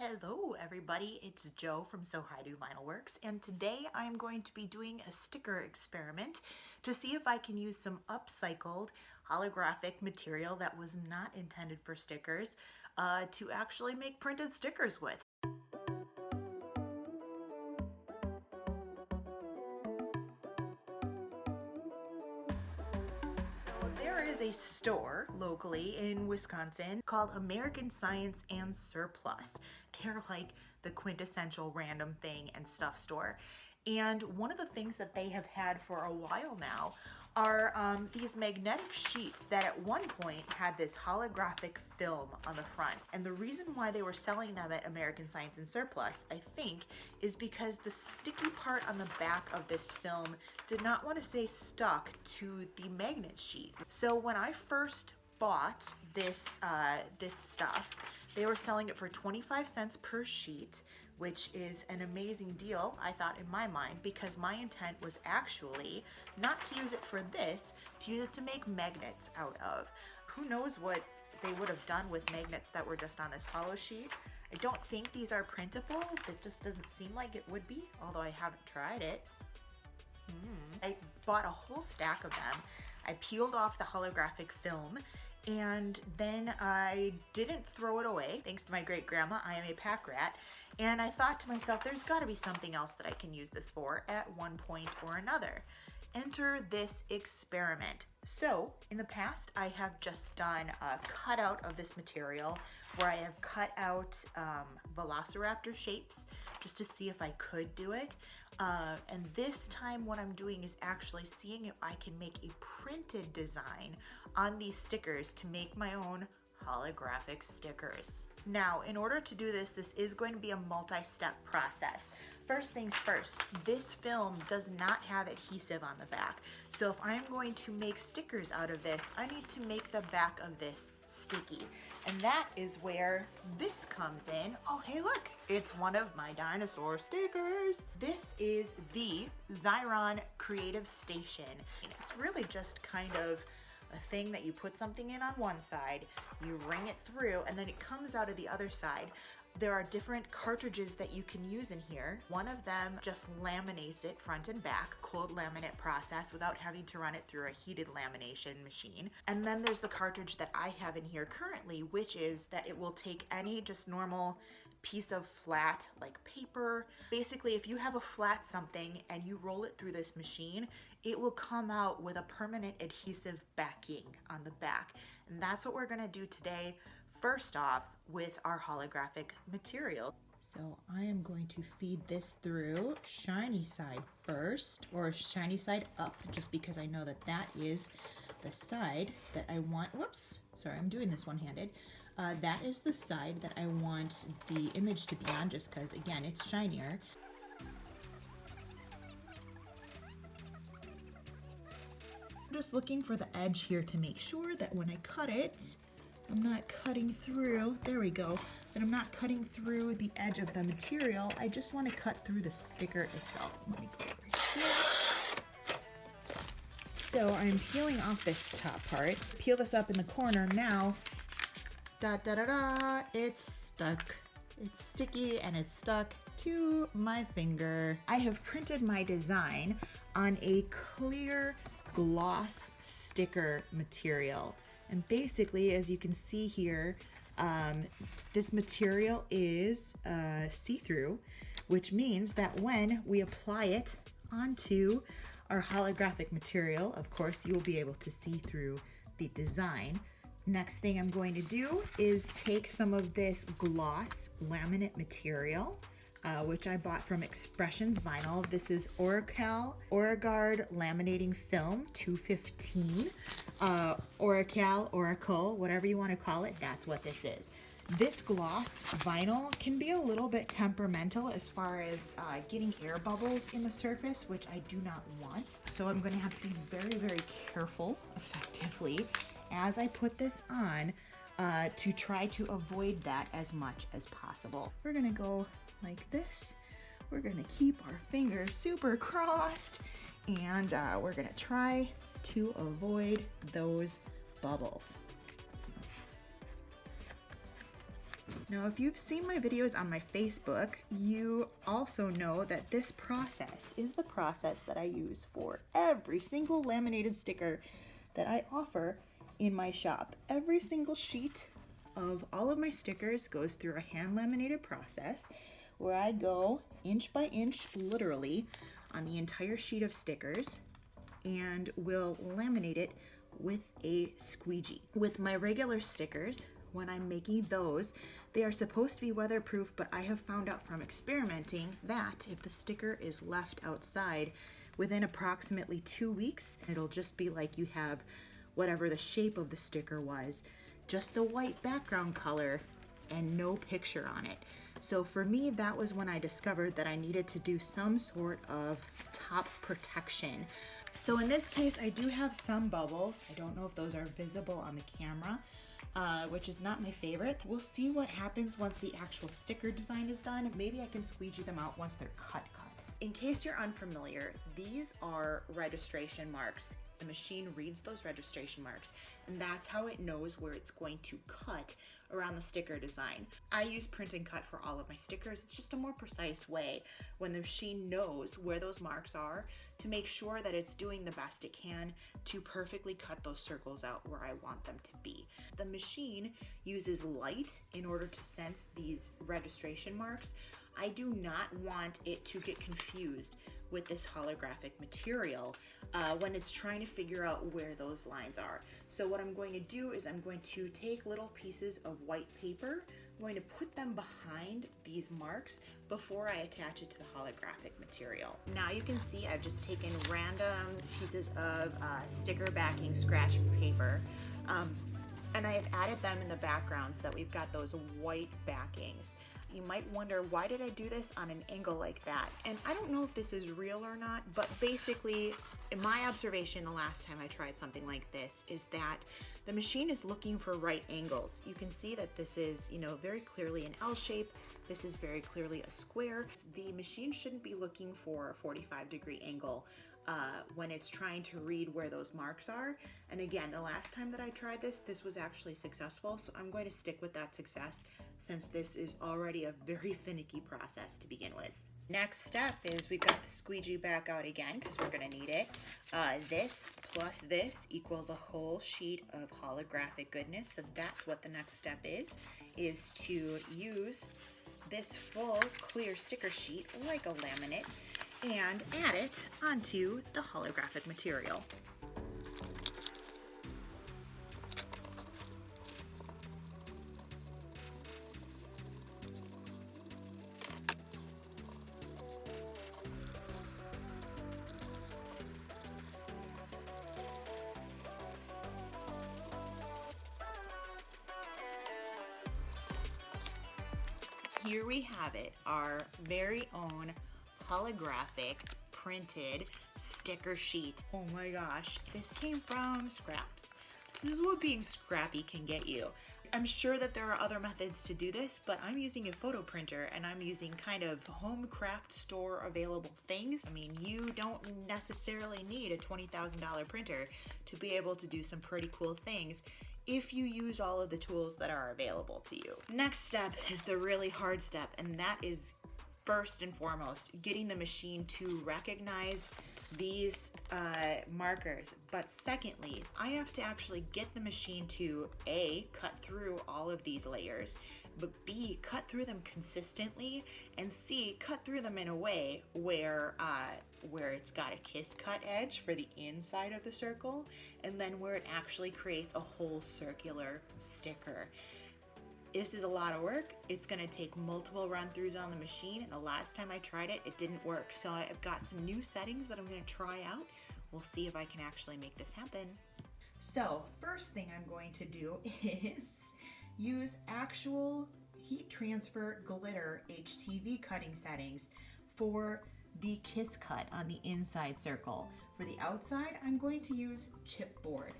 Hello everybody, it's Joe from So Hi Do Vinyl Works, and today I'm going to be doing a sticker experiment to see if I can use some upcycled holographic material that was not intended for stickers to actually make printed stickers with. There is a store locally in Wisconsin called American Science and Surplus. They're like the quintessential random thing and stuff store. And one of the things that they have had for a while now are these magnetic sheets that at one point had this holographic film on the front. And the reason why they were selling them at American Science and Surplus, I think, is because the sticky part on the back of this film did not want to stay stuck to the magnet sheet. So when I first bought this this stuff, they were selling it for 25 cents per sheet, which is an amazing deal, I thought, in my mind, because my intent was actually not to use it for this, to use it to make magnets out of. Who knows what they would have done with magnets that were just on this hollow sheet. I don't think these are printable. It just doesn't seem like it would be, although I haven't tried it. I bought a whole stack of them. I peeled off the holographic film, and then I didn't throw it away. Thanks to my great grandma, I am a pack rat. And I thought to myself, there's gotta be something else that I can use this for at one point or another. Enter this experiment. So in the past, I have just done a cutout of this material where I have cut out velociraptor shapes just to see if I could do it. And this time what I'm doing is actually seeing if I can make a printed design on these stickers to make my own holographic stickers. Now, in order to do this, this is going to be a multi-step process. First things first, this film does not have adhesive on the back. So if I'm going to make stickers out of this, I need to make the back of this sticky. And that is where this comes in. Oh, hey, look, it's one of my dinosaur stickers. This is the Xyron Creative Station. And it's really just kind of a thing that you put something in on one side, you ring it through, and then it comes out of the other side. There are different cartridges that you can use in here. One of them just laminates it front and back, cold laminate process without having to run it through a heated lamination machine. And then there's the cartridge that I have in here currently, which is that it will take any just normal piece of flat, like paper. Basically, if you have a flat something and you roll it through this machine, it will come out with a permanent adhesive backing on the back. And that's what we're gonna do today. First off, with our holographic material. So I am going to feed this through shiny side first, or shiny side up, just because I know that that is the side that I want. Whoops, sorry, I'm doing this one-handed. That is the side that I want the image to be on, just because, again, it's shinier. I'm just looking for the edge here to make sure that when I cut it, I'm not cutting through, there we go, that I'm not cutting through the edge of the material. I just want to cut through the sticker itself. Let me go over here. So I'm peeling off this top part. Peel this up in the corner. Now, it's stuck. It's sticky and it's stuck to my finger. I have printed my design on a clear gloss sticker material. And basically, as you can see here, this material is see-through, which means that when we apply it onto our holographic material, of course, you will be able to see through the design. Next thing I'm going to do is take some of this gloss laminate material, which I bought from Expressions Vinyl. This is Oracal Laminating Film 215. Oracle, whatever you want to call it, that's what this is. This gloss vinyl can be a little bit temperamental as far as getting air bubbles in the surface, which I do not want. So I'm going to have to be very, very careful, effectively, as I put this on to try to avoid that as much as possible. We're going to go like this. We're going to keep our fingers super crossed, and we're going to try to avoid those bubbles. Now, if you've seen my videos on my Facebook, you also know that this process is the process that I use for every single laminated sticker that I offer in my shop. Every single sheet of all of my stickers goes through a hand laminated process where I go inch by inch, literally, on the entire sheet of stickers and will laminate it with a squeegee. With my regular stickers, when I'm making those, they are supposed to be weatherproof, but I have found out from experimenting that if the sticker is left outside within approximately 2 weeks, it'll just be like you have whatever the shape of the sticker was, just the white background color and no picture on it. So for me, that was when I discovered that I needed to do some sort of top protection. So in this case, I do have some bubbles. I don't know if those are visible on the camera, which is not my favorite. We'll see what happens once the actual sticker design is done. Maybe I can squeegee them out once they're cut. In case you're unfamiliar, these are registration marks. The machine reads those registration marks, and that's how it knows where it's going to cut around the sticker design. I use print and cut for all of my stickers. It's just a more precise way when the machine knows where those marks are to make sure that it's doing the best it can to perfectly cut those circles out where I want them to be. The machine uses light in order to sense these registration marks. I do not want it to get confused with this holographic material when it's trying to figure out where those lines are. So what I'm going to do is I'm going to take little pieces of white paper, I'm going to put them behind these marks before I attach it to the holographic material. Now you can see I've just taken random pieces of sticker backing scratch paper and I have added them in the background so that we've got those white backings. You might wonder, why did I do this on an angle like that? And I don't know if this is real or not, but basically, in my observation the last time I tried something like this is that the machine is looking for right angles. You can see that this is, very clearly an L shape. This is very clearly a square. The machine shouldn't be looking for a 45-degree angle when it's trying to read where those marks are. And again, the last time that I tried this was actually successful, so I'm going to stick with that success since this is already a very finicky process to begin with. Next step is we've got the squeegee back out again because we're going to need it. This plus this equals a whole sheet of holographic goodness, so that's what the next step is to use this full clear sticker sheet like a laminate and add it onto the holographic material. Here we have it, our very own holographic printed sticker sheet. Oh my gosh, this came from scraps. This is what being scrappy can get you. I'm sure that there are other methods to do this, but I'm using a photo printer and I'm using kind of home craft store available things. I mean, you don't necessarily need a $20,000 printer to be able to do some pretty cool things if you use all of the tools that are available to you. Next step is the really hard step, and that is first and foremost getting the machine to recognize these markers. But secondly, I have to actually get the machine to A, cut through all of these layers, but B, cut through them consistently, and C, cut through them in a way where it's got a kiss cut edge for the inside of the circle, and then where it actually creates a whole circular sticker. This is a lot of work. It's gonna take multiple run-throughs on the machine, and the last time I tried it, it didn't work. So I've got some new settings that I'm gonna try out. We'll see if I can actually make this happen. So first thing I'm going to do is use actual heat transfer glitter HTV cutting settings for the kiss cut on the inside circle. For the outside, I'm going to use chipboard.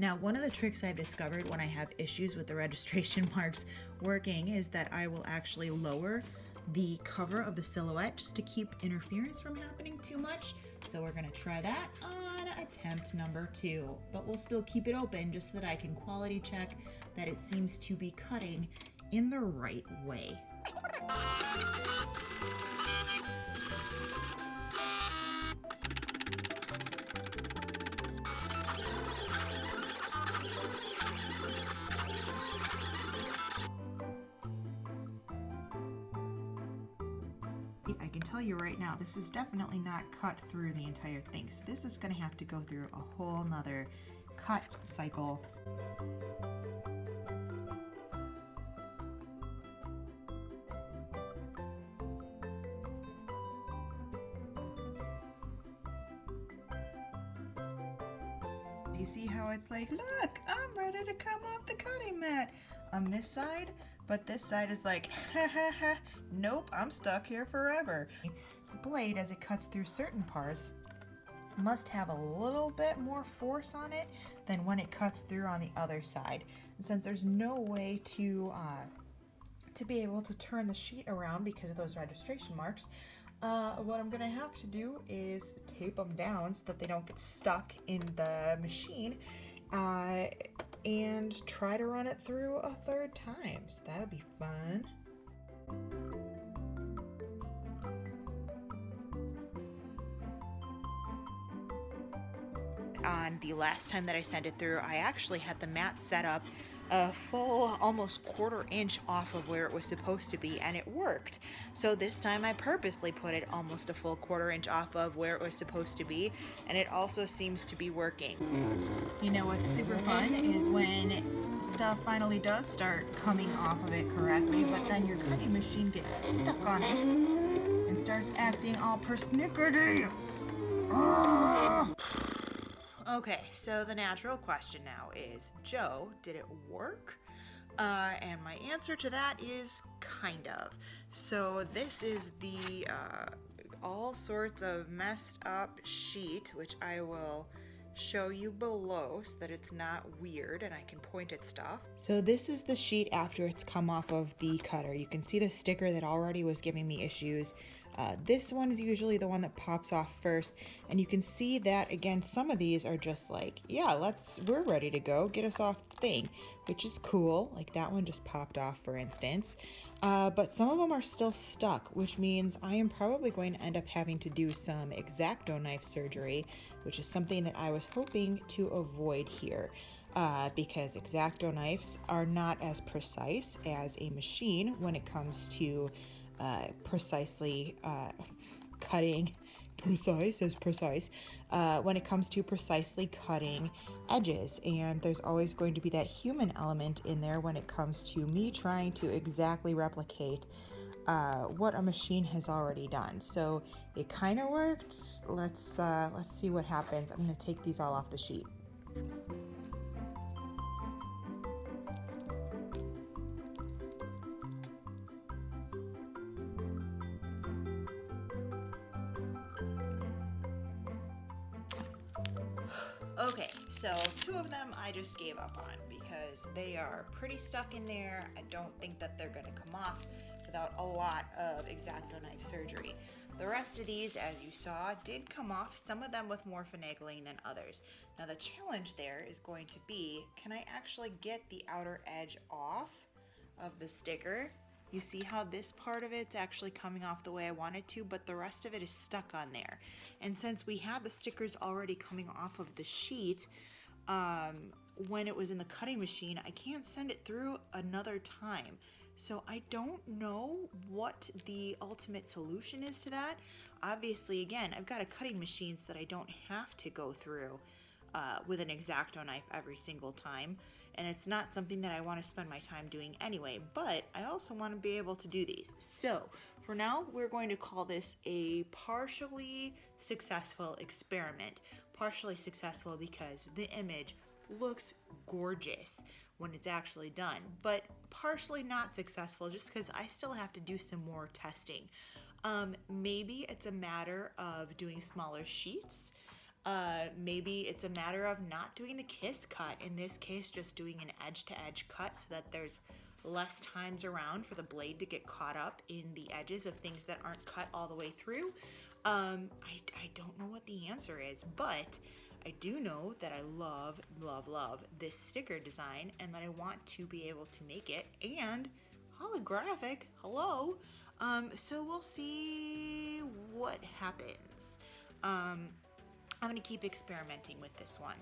Now, one of the tricks I've discovered when I have issues with the registration marks working is that I will actually lower the cover of the silhouette just to keep interference from happening too much. So we're gonna try that on attempt number 2, but we'll still keep it open just so that I can quality check that it seems to be cutting in the right way. I can tell you right now, this is definitely not cut through the entire thing. So this is gonna have to go through a whole nother cut cycle. You see how it's like, look, I'm ready to come off the cutting mat on this side, but this side is like, ha ha ha, nope, I'm stuck here forever. The blade, as it cuts through certain parts, must have a little bit more force on it than when it cuts through on the other side. And since there's no way to be able to turn the sheet around because of those registration marks, what I'm gonna have to do is tape them down so that they don't get stuck in the machine, and try to run it through a third time. So that'll be fun. On the last time that I sent it through, I actually had the mat set up a full almost 1/4 inch off of where it was supposed to be, and it worked. So this time I purposely put it almost a full 1/4 inch off of where it was supposed to be, and it also seems to be working. You know what's super fun is when stuff finally does start coming off of it correctly, but then your cutting machine gets stuck on it and starts acting all persnickety. Okay, so the natural question now is, Joe, did it work? And my answer to that is kind of. So this is the all sorts of messed up sheet, which I will show you below so that it's not weird and I can point at stuff. So this is the sheet after it's come off of the cutter. You can see the sticker that already was giving me issues. This one is usually the one that pops off first, and you can see that again some of these are just like, yeah, we're ready to go, get us off the thing, which is cool. Like that one just popped off, for instance, but some of them are still stuck, which means I am probably going to end up having to do some X-Acto knife surgery, which is something that I was hoping to avoid here, because X-Acto knives are not as precise as a machine when it comes to precisely cutting, when it comes to precisely cutting edges. And there's always going to be that human element in there when it comes to me trying to exactly replicate what a machine has already done. So it kind of worked. Let's see what happens. I'm going to take these all off the sheet. Okay, so 2 of them I just gave up on because they are pretty stuck in there. I don't think that they're gonna come off without a lot of X-Acto knife surgery. The rest of these, as you saw, did come off, some of them with more finagling than others. Now the challenge there is going to be, can I actually get the outer edge off of the sticker? You see how this part of it's actually coming off the way I wanted to, but the rest of it is stuck on there. And since we had the stickers already coming off of the sheet, when it was in the cutting machine, I can't send it through another time. So I don't know what the ultimate solution is to that. Obviously, again, I've got a cutting machine so that I don't have to go through with an X-Acto knife every single time. And it's not something that I want to spend my time doing anyway, but I also want to be able to do these. So for now, we're going to call this a partially successful experiment. Partially successful because the image looks gorgeous when it's actually done, but partially not successful just because I still have to do some more testing. Maybe it's a matter of doing smaller sheets. Maybe it's a matter of not doing the kiss cut. In this case, just doing an edge to edge cut so that there's less times around for the blade to get caught up in the edges of things that aren't cut all the way through. I don't know what the answer is, but I do know that I love, love, love this sticker design and that I want to be able to make it, and holographic, hello. So we'll see what happens. I'm gonna keep experimenting with this one.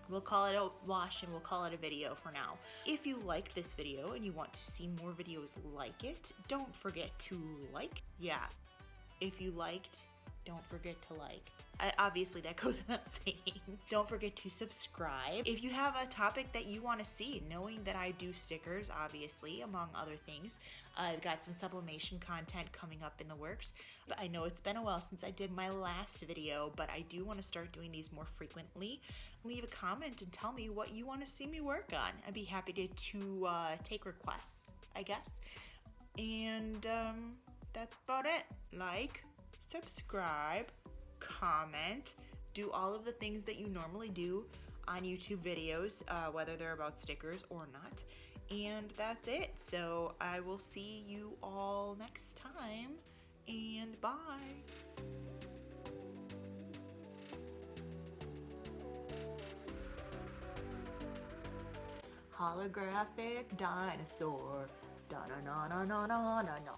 We'll call it a wash and we'll call it a video for now. If you liked this video and you want to see more videos like it, don't forget to like. Yeah, if you liked, don't forget to like. Obviously that goes without saying. Don't forget to subscribe. If you have a topic that you want to see, knowing that I do stickers, obviously, among other things. I've got some sublimation content coming up in the works. But I know it's been a while since I did my last video, but I do want to start doing these more frequently. Leave a comment and tell me what you want to see me work on. I'd be happy to take requests, I guess. And that's about it. Like, subscribe, comment, do all of the things that you normally do on YouTube videos, whether they're about stickers or not. And that's it. So I will see you all next time, and bye. Holographic dinosaur. Da na na na na na na na.